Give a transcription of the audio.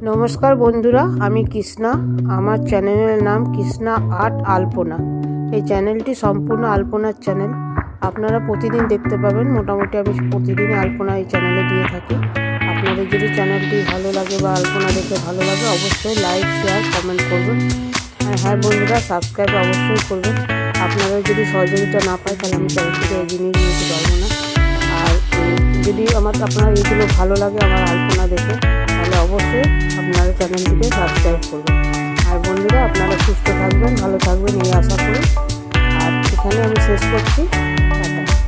নমস্কার বন্ধুরা, আমি কৃষ্ণা। আমার চ্যানেলের নাম কৃষ্ণা আর্ট আলপনা। এই চ্যানেলটি সম্পূর্ণ আলপনার চ্যানেল। আপনারা প্রতিদিন দেখতে পাবেন। মোটামুটি আমি প্রতিদিন আলপনা এই চ্যানেলে দিয়ে থাকি। আপনাদের যদি চ্যানেলটি ভালো লাগে বা আলপনা দেখে ভালো লাগে, অবশ্যই লাইক, শেয়ার, কমেন্ট করবেন। আর হ্যাঁ বন্ধুরা, সাবস্ক্রাইব অবশ্যই করবেন। আপনাদের যদি সহযোগিতা না পায় তাহলে আমি চ্যানেলটিকে এগিয়ে নিয়ে যেতে পারবো না। আর যদি আপনার এইগুলো ভালো লাগে আমার আলপনা দেখে, তাহলে অবশ্যই আপনারা চ্যানেলটিকে সাবস্ক্রাইব করবেন। আর বন্ধুরা, আপনারা সুস্থ থাকবেন, ভালো থাকবেন এই আশা করি। আর এখানে আমি শেষ করছি। টাটা।